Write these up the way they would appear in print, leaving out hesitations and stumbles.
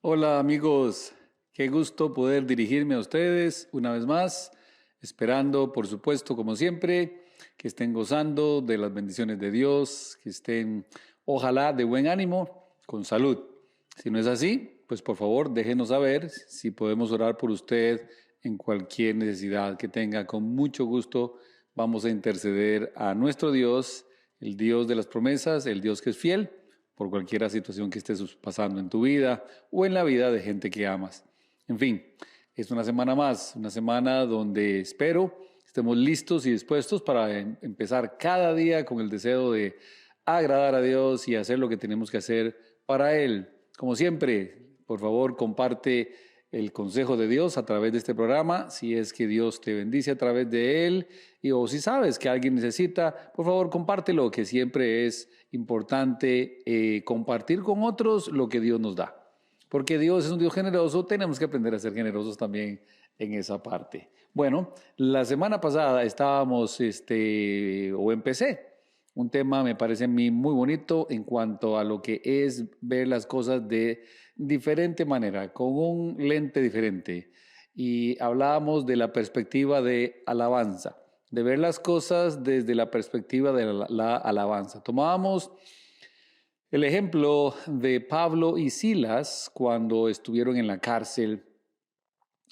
Hola amigos, qué gusto poder dirigirme a ustedes una vez más, esperando por supuesto como siempre que estén gozando de las bendiciones de Dios, que estén ojalá de buen ánimo, con salud. Si no es así, pues por favor déjenos saber si podemos orar por usted en cualquier necesidad que tenga. Con mucho gusto vamos a interceder a nuestro Dios, el Dios de las promesas, el Dios que es fiel por cualquier situación que estés pasando en tu vida o en la vida de gente que amas. En fin, es una semana más, una semana donde espero estemos listos y dispuestos para empezar cada día con el deseo de agradar a Dios y hacer lo que tenemos que hacer para Él. Como siempre, por favor, comparte el consejo de Dios a través de este programa, si es que Dios te bendice a través de él, o si sabes que alguien necesita, por favor compártelo, que siempre es importante compartir con otros lo que Dios nos da. Porque Dios es un Dios generoso, tenemos que aprender a ser generosos también en esa parte. Bueno, la semana pasada empecé un tema, me parece a mí muy bonito en cuanto a lo que es ver las cosas de diferente manera, con un lente diferente. Y hablábamos de la perspectiva de alabanza, de ver las cosas desde la perspectiva de la alabanza. Tomábamos el ejemplo de Pablo y Silas cuando estuvieron en la cárcel.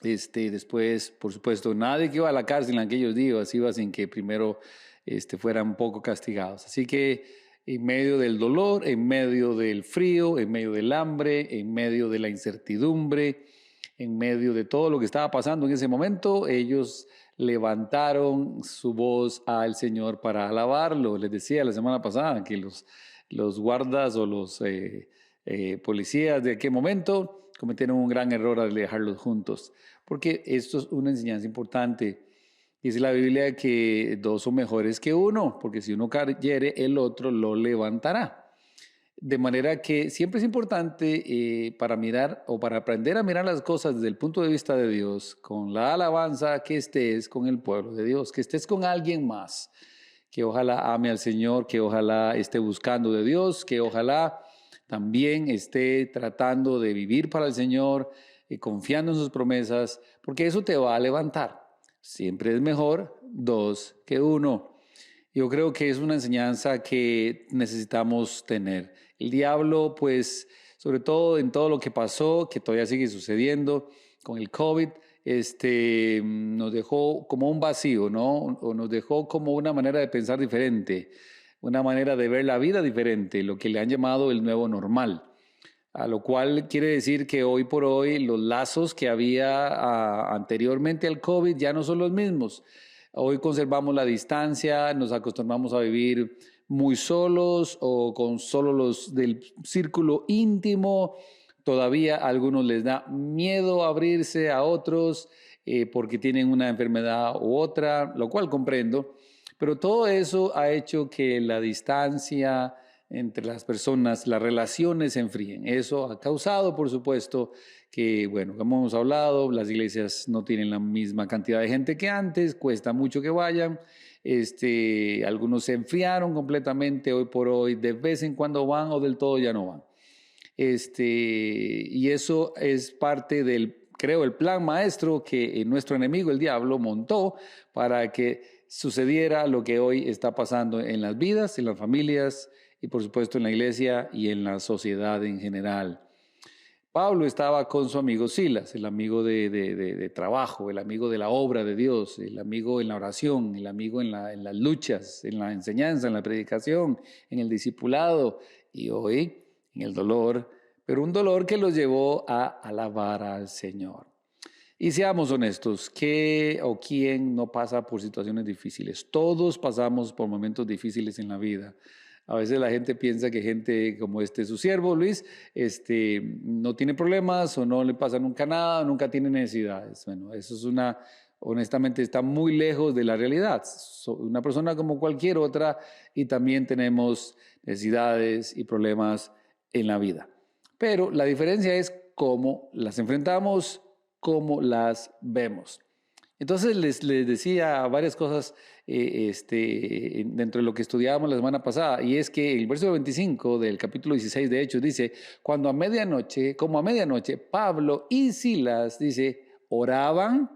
Después, por supuesto, nadie que iba a la cárcel en aquellos días iba sin que primero fueran un poco castigados. Así que en medio del dolor, en medio del frío, en medio del hambre, en medio de la incertidumbre, en medio de todo lo que estaba pasando en ese momento, ellos levantaron su voz al Señor para alabarlo. Les decía la semana pasada que los guardas o los policías de aquel momento cometieron un gran error al dejarlos juntos, porque esto es una enseñanza importante. Dice la Biblia que dos son mejores que uno, porque si uno cayere, el otro lo levantará. De manera que siempre es importante para mirar o para aprender a mirar las cosas desde el punto de vista de Dios, con la alabanza, que estés con el pueblo de Dios, que estés con alguien más, que ojalá ame al Señor, que ojalá esté buscando de Dios, que ojalá también esté tratando de vivir para el Señor, confiando en sus promesas, porque eso te va a levantar. Siempre es mejor dos que uno. Yo creo que es una enseñanza que necesitamos tener. El diablo, pues, sobre todo en todo lo que pasó, que todavía sigue sucediendo con el COVID, nos dejó como un vacío, ¿no? O nos dejó como una manera de pensar diferente, una manera de ver la vida diferente, lo que le han llamado el nuevo normal. A lo cual quiere decir que hoy por hoy los lazos que había anteriormente al COVID ya no son los mismos. Hoy conservamos la distancia, nos acostumbramos a vivir muy solos o con solo los del círculo íntimo. Todavía a algunos les da miedo abrirse a otros porque tienen una enfermedad u otra, lo cual comprendo. Pero todo eso ha hecho que la distancia entre las personas, las relaciones se enfríen. Eso ha causado, por supuesto, que, bueno, como hemos hablado, las iglesias no tienen la misma cantidad de gente que antes, cuesta mucho que vayan. Algunos se enfriaron completamente hoy por hoy, de vez en cuando van o del todo ya no van. Y eso es parte del, creo, el plan maestro que nuestro enemigo, el diablo, montó para que sucediera lo que hoy está pasando en las vidas, en las familias y por supuesto en la iglesia y en la sociedad en general. Pablo estaba con su amigo Silas, el amigo de trabajo, el amigo de la obra de Dios, el amigo en la oración, el amigo en las luchas, en la enseñanza, en la predicación, en el discipulado y hoy en el dolor, pero un dolor que los llevó a alabar al Señor. Y seamos honestos, ¿qué o quién no pasa por situaciones difíciles? Todos pasamos por momentos difíciles en la vida. A veces la gente piensa que gente como su siervo Luis, no tiene problemas o no le pasa nunca nada, o nunca tiene necesidades. Bueno, eso es honestamente está muy lejos de la realidad. Una persona como cualquier otra y también tenemos necesidades y problemas en la vida. Pero la diferencia es cómo las enfrentamos, cómo las vemos. Entonces les decía varias cosas dentro de lo que estudiábamos la semana pasada, y es que el verso 25 del capítulo 16 de Hechos dice, cuando a medianoche, como a medianoche, Pablo y Silas, dice, oraban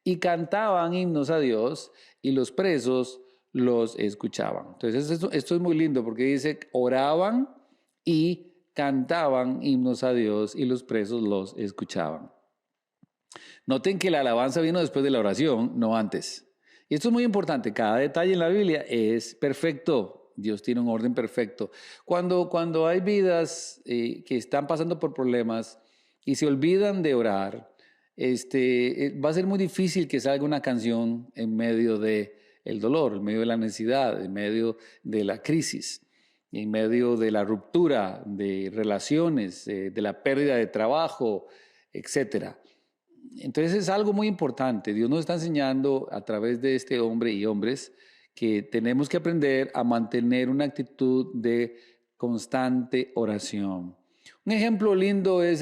y cantaban himnos a Dios y los presos los escuchaban. Entonces esto es muy lindo porque dice, oraban y cantaban himnos a Dios y los presos los escuchaban. Noten que la alabanza vino después de la oración, no antes. Y esto es muy importante, cada detalle en la Biblia es perfecto. Dios tiene un orden perfecto. Cuando hay vidas que están pasando por problemas y se olvidan de orar, va a ser muy difícil que salga una canción en medio del dolor, en medio de la necesidad, en medio de la crisis, en medio de la ruptura de relaciones, de la pérdida de trabajo, etcétera. Entonces es algo muy importante. Dios nos está enseñando a través de este hombre y hombres que tenemos que aprender a mantener una actitud de constante oración. Un ejemplo lindo es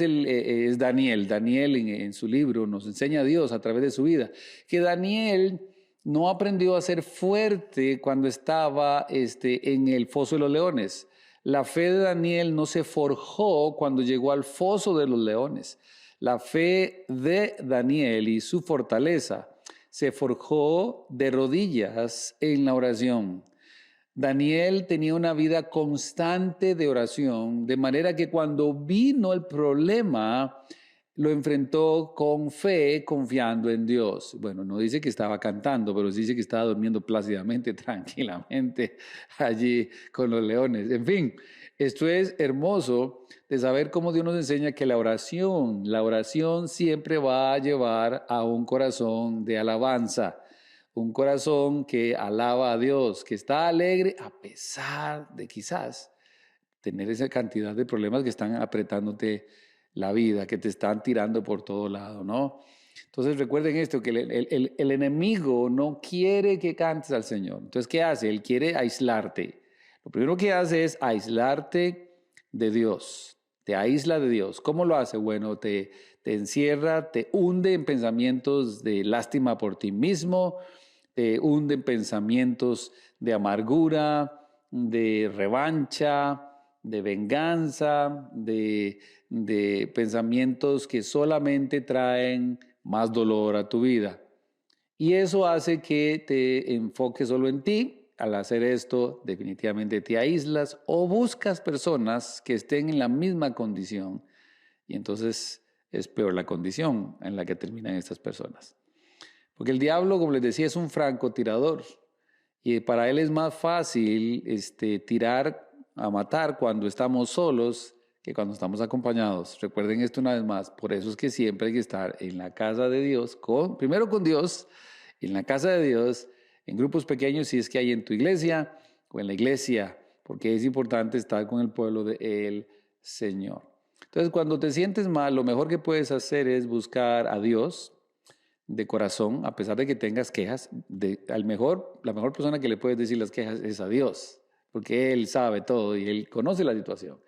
Daniel. Daniel en su libro nos enseña a Dios a través de su vida que Daniel no aprendió a ser fuerte cuando estaba en el foso de los leones. La fe de Daniel no se forjó cuando llegó al foso de los leones. La fe de Daniel y su fortaleza se forjó de rodillas en la oración. Daniel tenía una vida constante de oración, de manera que cuando vino el problema, lo enfrentó con fe, confiando en Dios. Bueno, no dice que estaba cantando, pero dice que estaba durmiendo plácidamente, tranquilamente, allí con los leones. En fin, esto es hermoso de saber cómo Dios nos enseña que la oración siempre va a llevar a un corazón de alabanza. Un corazón que alaba a Dios, que está alegre a pesar de quizás tener esa cantidad de problemas que están apretándote la vida, que te están tirando por todo lado, ¿no? Entonces recuerden esto, que el enemigo no quiere que cantes al Señor. Entonces, ¿qué hace? Él quiere aislarte. Lo primero que hace es aislarte de Dios. Te aísla de Dios. ¿Cómo lo hace? Bueno, te encierra, te hunde en pensamientos de lástima por ti mismo, te hunde en pensamientos de amargura, de revancha, de venganza, de pensamientos que solamente traen más dolor a tu vida. Y eso hace que te enfoques solo en ti. Al hacer esto, definitivamente te aíslas o buscas personas que estén en la misma condición. Y entonces es peor la condición en la que terminan estas personas. Porque el diablo, como les decía, es un francotirador. Y para él es más fácil tirar a matar cuando estamos solos que cuando estamos acompañados. Recuerden esto una vez más. Por eso es que siempre hay que estar en la casa de Dios, primero con Dios, en la casa de Dios, en grupos pequeños si es que hay en tu iglesia o en la iglesia, porque es importante estar con el pueblo del Señor. Entonces, cuando te sientes mal, lo mejor que puedes hacer es buscar a Dios de corazón, a pesar de que tengas quejas. La mejor persona que le puedes decir las quejas es a Dios, porque Él sabe todo y Él conoce la situación.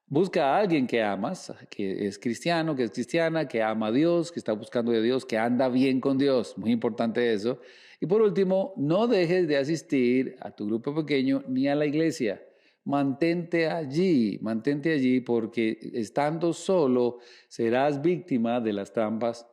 Busca a alguien que amas, que es cristiano, que es cristiana, que ama a Dios, que está buscando de Dios, que anda bien con Dios. Muy importante eso. Y por último, no dejes de asistir a tu grupo pequeño ni a la iglesia. Mantente allí porque estando solo serás víctima de las trampas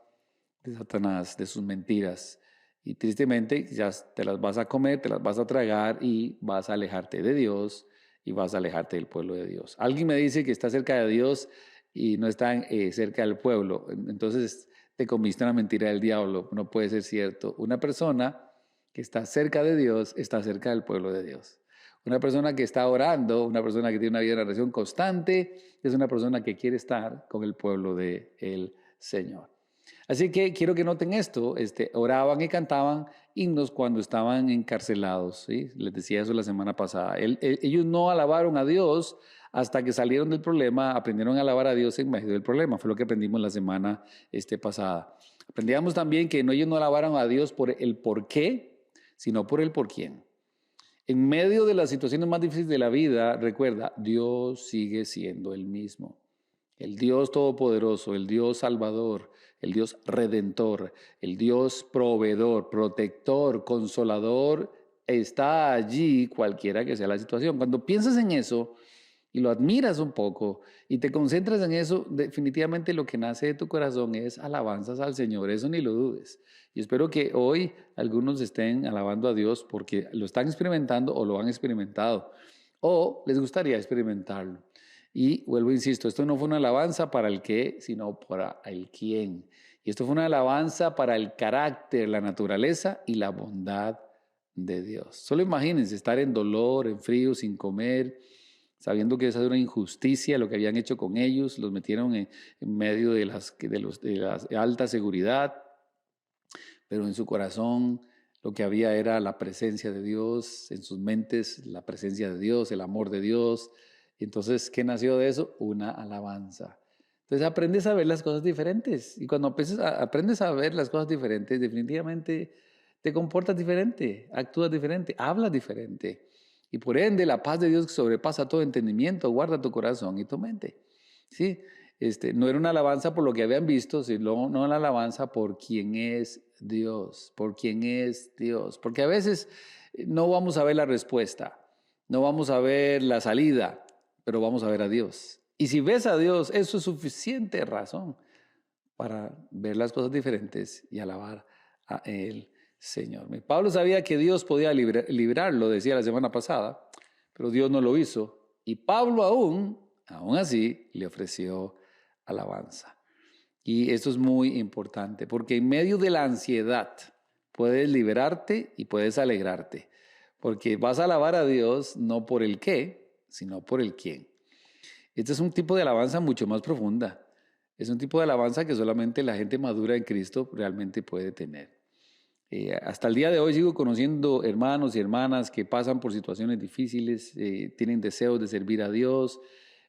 de Satanás, de sus mentiras. Y tristemente ya te las vas a comer, te las vas a tragar y vas a alejarte de Dios y vas a alejarte del pueblo de Dios. Alguien me dice que está cerca de Dios y no está cerca del pueblo. Entonces te comiste una mentira del diablo. No puede ser cierto. Una persona que está cerca de Dios está cerca del pueblo de Dios. Una persona que está orando, una persona que tiene una vida de oración constante, es una persona que quiere estar con el pueblo del Señor. Así que quiero que noten esto, oraban y cantaban himnos cuando estaban encarcelados, ¿sí? Les decía eso la semana pasada. Ellos no alabaron a Dios hasta que salieron del problema, aprendieron a alabar a Dios en medio del problema, fue lo que aprendimos la semana pasada. Aprendíamos también que ellos no alabaron a Dios por el por qué, sino por el por quién. En medio de las situaciones más difíciles de la vida, recuerda, Dios sigue siendo el mismo. El Dios todopoderoso, el Dios salvador, el Dios redentor, el Dios proveedor, protector, consolador, está allí cualquiera que sea la situación. Cuando piensas en eso y lo admiras un poco y te concentras en eso, definitivamente lo que nace de tu corazón es alabanzas al Señor, eso ni lo dudes. Y espero que hoy algunos estén alabando a Dios porque lo están experimentando o lo han experimentado o les gustaría experimentarlo. Y vuelvo, insisto, esto no fue una alabanza para el qué, sino para el quién. Y esto fue una alabanza para el carácter, la naturaleza y la bondad de Dios. Solo imagínense estar en dolor, en frío, sin comer, sabiendo que esa era una injusticia lo que habían hecho con ellos, los metieron en medio de la alta seguridad, pero en su corazón lo que había era la presencia de Dios, en sus mentes la presencia de Dios, el amor de Dios. Entonces, ¿qué nació de eso? Una alabanza. Entonces aprendes a ver las cosas diferentes y cuando aprendes a ver las cosas diferentes, definitivamente te comportas diferente, actúas diferente, hablas diferente. Y por ende, la paz de Dios que sobrepasa todo entendimiento guarda tu corazón y tu mente. ¿Sí? No era una alabanza por lo que habían visto, sino una alabanza por quien es Dios, por quien es Dios. Porque a veces no vamos a ver la respuesta, no vamos a ver la salida, pero vamos a ver a Dios. Y si ves a Dios, eso es suficiente razón para ver las cosas diferentes y alabar a el Señor. Pablo sabía que Dios podía librarlo, decía la semana pasada, pero Dios no lo hizo. Y Pablo aún así, le ofreció alabanza. Y esto es muy importante, porque en medio de la ansiedad puedes liberarte y puedes alegrarte, porque vas a alabar a Dios no por el qué, sino por el quién. Este es un tipo de alabanza mucho más profunda. Es un tipo de alabanza que solamente la gente madura en Cristo realmente puede tener. Hasta el día de hoy sigo conociendo hermanos y hermanas que pasan por situaciones difíciles, tienen deseos de servir a Dios,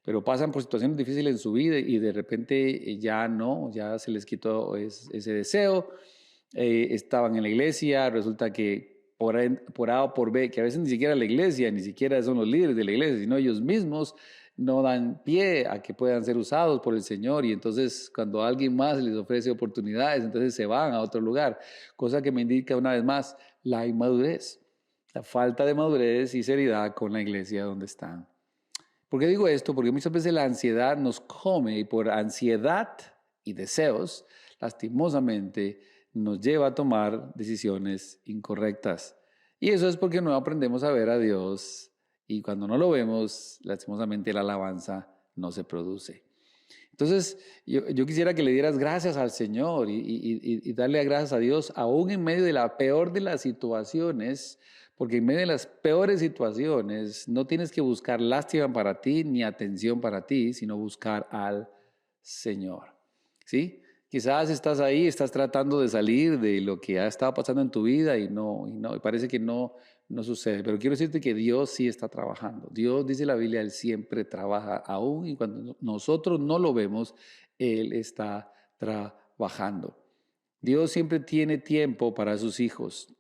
pero pasan por situaciones difíciles en su vida y de repente ya no, ya se les quitó ese deseo. Estaban en la iglesia, resulta que por A o por B, que a veces ni siquiera la iglesia, ni siquiera son los líderes de la iglesia, sino ellos mismos no dan pie a que puedan ser usados por el Señor y entonces cuando alguien más les ofrece oportunidades, entonces se van a otro lugar, cosa que me indica una vez más la inmadurez, la falta de madurez y seriedad con la iglesia donde están. ¿Por qué digo esto? Porque muchas veces la ansiedad nos come y por ansiedad y deseos, lastimosamente, nos lleva a tomar decisiones incorrectas. Y eso es porque no aprendemos a ver a Dios y cuando no lo vemos, lastimosamente la alabanza no se produce. Entonces, yo quisiera que le dieras gracias al Señor y darle gracias a Dios, aún en medio de la peor de las situaciones, porque en medio de las peores situaciones no tienes que buscar lástima para ti ni atención para ti, sino buscar al Señor. ¿Sí? Quizás estás ahí, estás tratando de salir de lo que ha estado pasando en tu vida y parece que no sucede. Pero quiero decirte que Dios sí está trabajando. Dios, dice la Biblia, Él siempre trabaja, aún y cuando nosotros no lo vemos, Él está trabajando. Dios siempre tiene tiempo para sus hijos.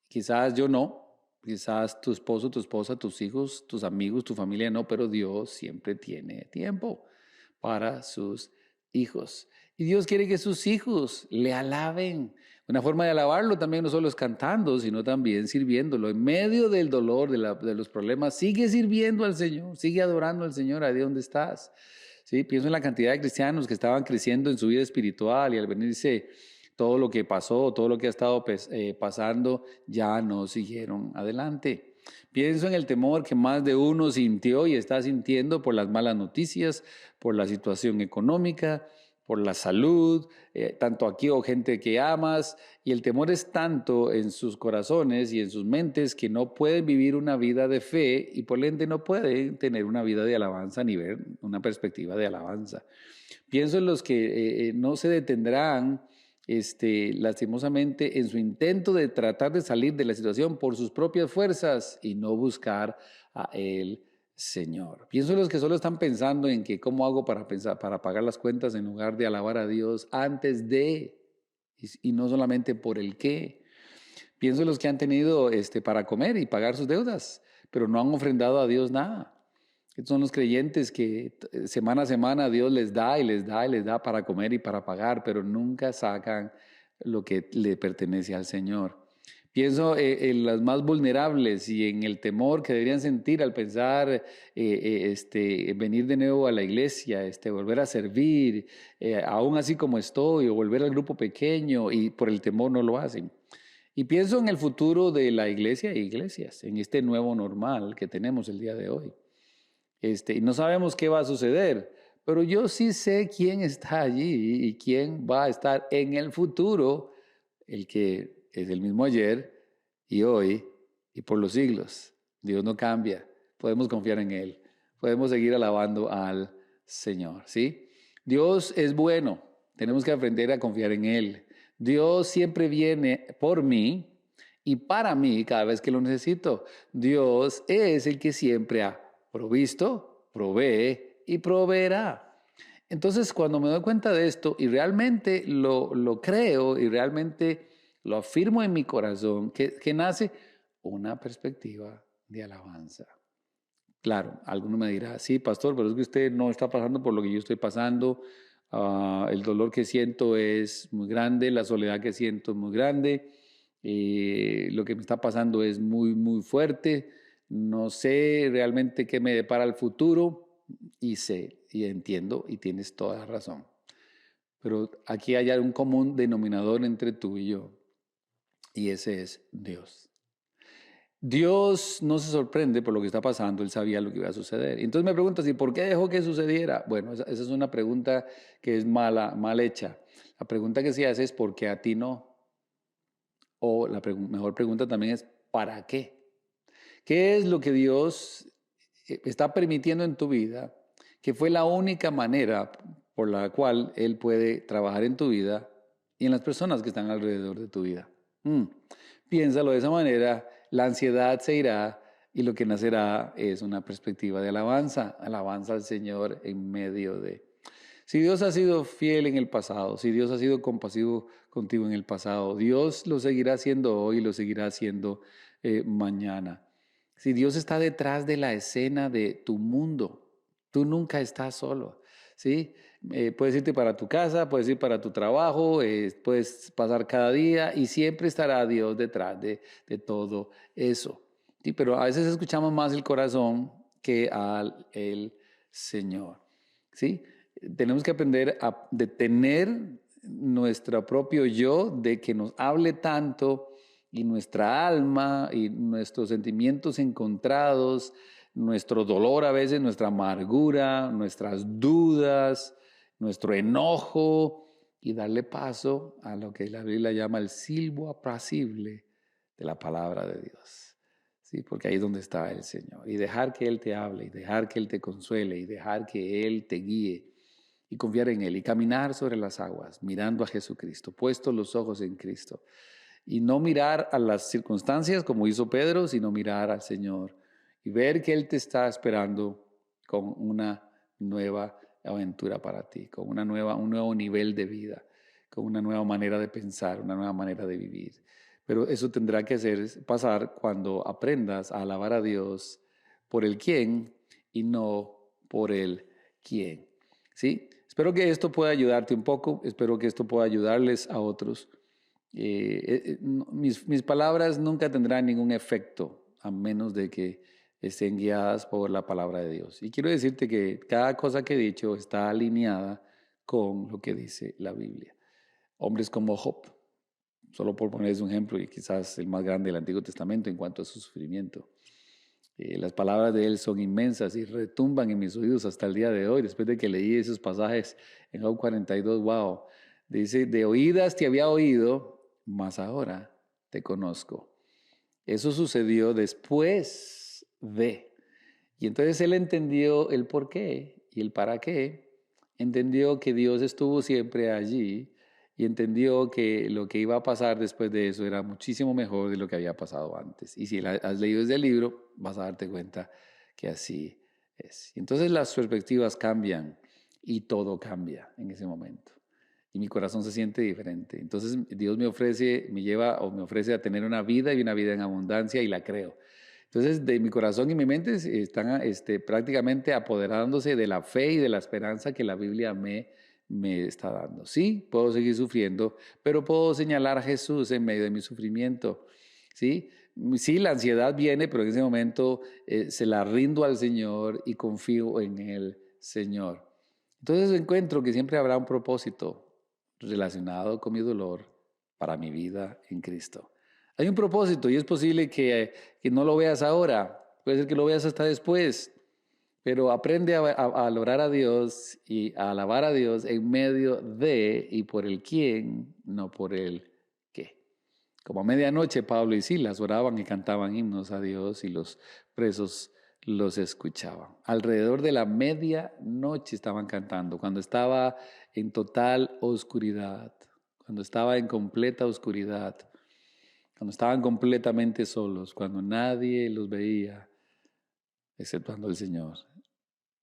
Quizás yo no, quizás tu esposo, tu esposa, tus hijos, tus amigos, tu familia no, pero Dios siempre tiene tiempo para sus hijos. Y Dios quiere que sus hijos le alaben. Una forma de alabarlo también no solo es cantando, sino también sirviéndolo. En medio del dolor, de los problemas, sigue sirviendo al Señor, sigue adorando al Señor ahí donde estás. ¿Sí? Pienso en la cantidad de cristianos que estaban creciendo en su vida espiritual y al venirse todo lo que pasó, todo lo que ha estado pasando, ya no siguieron adelante. Pienso en el temor que más de uno sintió y está sintiendo por las malas noticias, por la situación económica, por la salud, tanto aquí o gente que amas, y el temor es tanto en sus corazones y en sus mentes que no pueden vivir una vida de fe y por ende no pueden tener una vida de alabanza ni ver una perspectiva de alabanza. Pienso en los que no se detendrán lastimosamente en su intento de tratar de salir de la situación por sus propias fuerzas y no buscar a el Señor. Pienso en los que solo están pensando en que cómo hago para pagar las cuentas en lugar de alabar a Dios antes de y no solamente por el qué. Pienso en los que han tenido para comer y pagar sus deudas, pero no han ofrendado a Dios nada. Estos son los creyentes que semana a semana Dios les da y les da y les da para comer y para pagar, pero nunca sacan lo que le pertenece al Señor. Pienso en las más vulnerables y en el temor que deberían sentir al pensar venir de nuevo a la iglesia, volver a servir, aún así como estoy, o volver al grupo pequeño, y por el temor no lo hacen. Y pienso en el futuro de la iglesia e iglesias, en este nuevo normal que tenemos el día de hoy. Y no sabemos qué va a suceder, pero yo sí sé quién está allí y quién va a estar en el futuro, el que es el mismo ayer y hoy y por los siglos. Dios no cambia, podemos confiar en Él, podemos seguir alabando al Señor, ¿sí? Dios es bueno, tenemos que aprender a confiar en Él. Dios siempre viene por mí y para mí cada vez que lo necesito. Dios es el que siempre ha provisto, provee y proveerá. Entonces, cuando me doy cuenta de esto y realmente lo creo y realmente lo afirmo en mi corazón, que nace una perspectiva de alabanza. Claro, alguno me dirá, sí, pastor, pero es que usted no está pasando por lo que yo estoy pasando. El dolor que siento es muy grande, la soledad que siento es muy grande, lo que me está pasando es muy, muy fuerte. No sé realmente qué me depara el futuro y sé y entiendo y tienes toda la razón. Pero aquí hay un común denominador entre tú y yo, y ese es Dios. Dios no se sorprende por lo que está pasando, Él sabía lo que iba a suceder. Entonces me preguntas, ¿y por qué dejó que sucediera? Bueno, esa es una pregunta que es mal hecha. La pregunta que se hace es ¿por qué a ti no? O la mejor pregunta también es ¿para qué? ¿Qué es lo que Dios está permitiendo en tu vida? Que fue la única manera por la cual Él puede trabajar en tu vida y en las personas que están alrededor de tu vida. Piénsalo de esa manera, la ansiedad se irá y lo que nacerá es una perspectiva de alabanza, alabanza al Señor en medio de... Si Dios ha sido fiel en el pasado, si Dios ha sido compasivo contigo en el pasado, Dios lo seguirá haciendo hoy y lo seguirá haciendo mañana. Si Dios está detrás de la escena de tu mundo, tú nunca estás solo, ¿sí? Puedes irte para tu casa, puedes ir para tu trabajo, puedes pasar cada día y siempre estará Dios detrás de todo eso. ¿Sí? Pero a veces escuchamos más el corazón que al el Señor, ¿sí? Tenemos que aprender a detener nuestro propio yo de que nos hable tanto y nuestra alma y nuestros sentimientos encontrados, nuestro dolor a veces, nuestra amargura, nuestras dudas, nuestro enojo y darle paso a lo que la Biblia llama el silbo apacible de la palabra de Dios. Sí, porque ahí es donde está el Señor. Y dejar que Él te hable, y dejar que Él te consuele, y dejar que Él te guíe, y confiar en Él, y caminar sobre las aguas, mirando a Jesucristo, puestos los ojos en Cristo. Y no mirar a las circunstancias como hizo Pedro, sino mirar al Señor y ver que Él te está esperando con una nueva aventura para ti, con un nuevo nivel de vida, con una nueva manera de pensar, una nueva manera de vivir. Pero eso tendrá que pasar cuando aprendas a alabar a Dios por el quién y no por el quién. ¿Sí? Espero que esto pueda ayudarte un poco, espero que esto pueda ayudarles a otros. Mis palabras nunca tendrán ningún efecto a menos de que estén guiadas por la palabra de Dios. Y quiero decirte que cada cosa que he dicho está alineada con lo que dice la Biblia. Hombres como Job, solo por ponerles un ejemplo, y quizás el más grande del Antiguo Testamento en cuanto a su sufrimiento. Las palabras de él son inmensas y retumban en mis oídos hasta el día de hoy, después de que leí esos pasajes en Job 42, wow. Dice, de oídas te había oído, mas ahora te conozco. Eso sucedió después de. Y entonces él entendió el por qué y el para qué. Entendió que Dios estuvo siempre allí y entendió que lo que iba a pasar después de eso era muchísimo mejor de lo que había pasado antes. Y si has leído ese libro, vas a darte cuenta que así es. Y entonces las perspectivas cambian y todo cambia en ese momento. Y mi corazón se siente diferente. Entonces Dios me ofrece a tener una vida y una vida en abundancia y la creo. Entonces, de mi corazón y mi mente están prácticamente apoderándose de la fe y de la esperanza que la Biblia me está dando. Sí, puedo seguir sufriendo, pero puedo señalar a Jesús en medio de mi sufrimiento. Sí, sí, la ansiedad viene, pero en ese momento se la rindo al Señor y confío en el Señor. Entonces encuentro que siempre habrá un propósito relacionado con mi dolor para mi vida en Cristo. Hay un propósito y es posible que no lo veas ahora, puede ser que lo veas hasta después, pero aprende a adorar a Dios y a alabar a Dios en medio de y por el quién, no por el qué. Como a medianoche Pablo y Silas oraban y cantaban himnos a Dios y los presos los escuchaban. Alrededor de la medianoche estaban cantando, cuando estaba en total oscuridad, cuando estaba en completa oscuridad, cuando estaban completamente solos, cuando nadie los veía, exceptuando el Señor.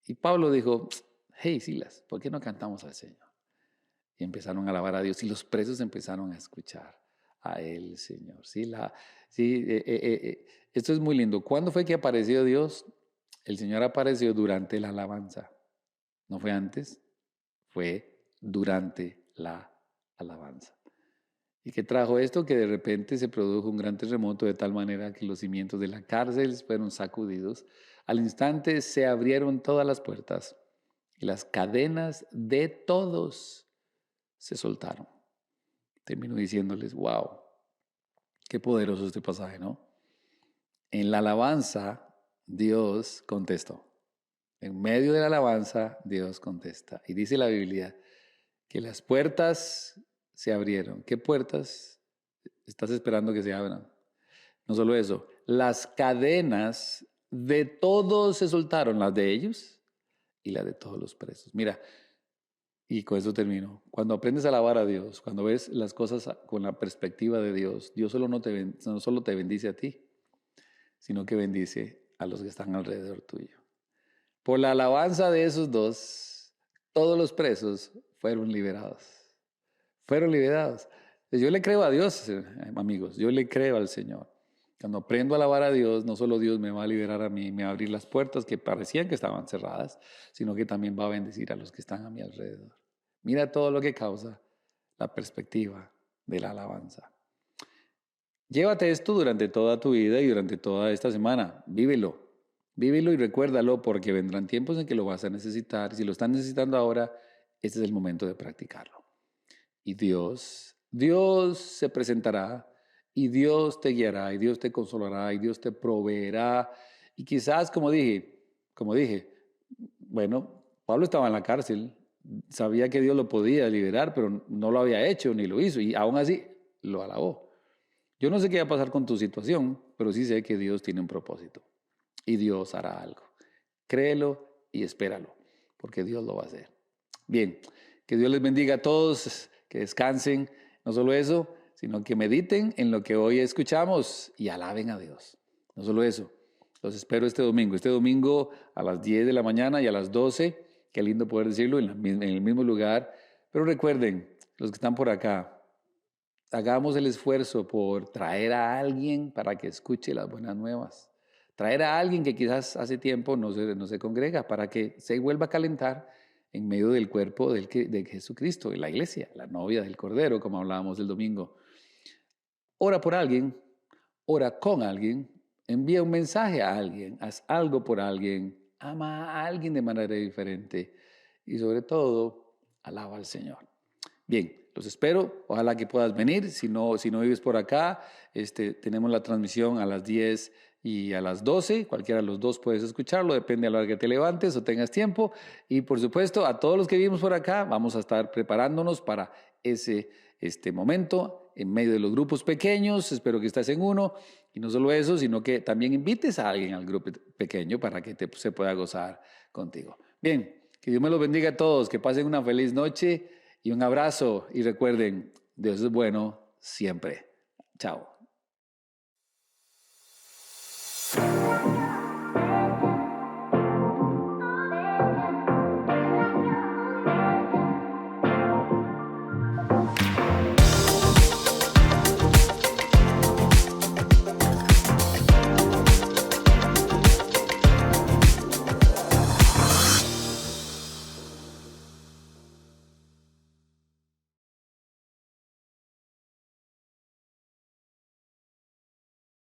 Y Pablo dijo, hey Silas, ¿por qué no cantamos al Señor? Y empezaron a alabar a Dios y los presos empezaron a escuchar a el Señor. Esto es muy lindo. ¿Cuándo fue que apareció Dios? El Señor apareció durante la alabanza. No fue antes, fue durante la alabanza. ¿Y qué trajo esto? Que de repente se produjo un gran terremoto de tal manera que los cimientos de la cárcel fueron sacudidos. Al instante se abrieron todas las puertas y las cadenas de todos se soltaron. Termino diciéndoles, wow, qué poderoso este pasaje, ¿no? En la alabanza, Dios contestó. En medio de la alabanza, Dios contesta. Y dice la Biblia que las puertas se abrieron. ¿Qué puertas estás esperando que se abran? No solo eso, las cadenas de todos se soltaron, las de ellos y las de todos los presos. Mira, y con eso termino. Cuando aprendes a alabar a Dios, cuando ves las cosas con la perspectiva de Dios, Dios no solo te bendice a ti, sino que bendice a los que están alrededor tuyo. Por la alabanza de esos dos, todos los presos fueron liberados. Fueron liberados. Yo le creo a Dios, amigos, yo le creo al Señor. Cuando aprendo a alabar a Dios, no solo Dios me va a liberar a mí, me va a abrir las puertas que parecían que estaban cerradas, sino que también va a bendecir a los que están a mi alrededor. Mira todo lo que causa la perspectiva de la alabanza. Llévate esto durante toda tu vida y durante toda esta semana. Vívelo. Vívelo y recuérdalo porque vendrán tiempos en que lo vas a necesitar. Si lo estás necesitando ahora, este es el momento de practicarlo. Y Dios se presentará y Dios te guiará y Dios te consolará y Dios te proveerá. Y quizás, como dije, bueno, Pablo estaba en la cárcel, sabía que Dios lo podía liberar, pero no lo había hecho ni lo hizo y aún así lo alabó. Yo no sé qué va a pasar con tu situación, pero sí sé que Dios tiene un propósito y Dios hará algo. Créelo y espéralo, porque Dios lo va a hacer. Bien, que Dios les bendiga a todos, que descansen, no solo eso, sino que mediten en lo que hoy escuchamos y alaben a Dios. No solo eso, los espero este domingo a las 10 de la mañana y a las 12, qué lindo poder decirlo, en el mismo lugar. Pero recuerden, los que están por acá, hagamos el esfuerzo por traer a alguien para que escuche las buenas nuevas. Traer a alguien que quizás hace tiempo no se congrega para que se vuelva a calentar en medio del cuerpo de Jesucristo, de la iglesia, la novia del Cordero, como hablábamos el domingo. Ora por alguien, ora con alguien, envía un mensaje a alguien, haz algo por alguien, ama a alguien de manera diferente y sobre todo, alaba al Señor. Bien, los espero, ojalá que puedas venir, si no vives por acá, tenemos la transmisión a las 10 y a las 12, cualquiera de los dos puedes escucharlo, depende a la hora que te levantes o tengas tiempo, y por supuesto a todos los que vivimos por acá, vamos a estar preparándonos para este momento en medio de los grupos pequeños, espero que estés en uno, y no solo eso, sino que también invites a alguien al grupo pequeño para que se pueda gozar contigo. Bien, que Dios me los bendiga a todos, que pasen una feliz noche, y un abrazo y recuerden, Dios es bueno siempre. Chao.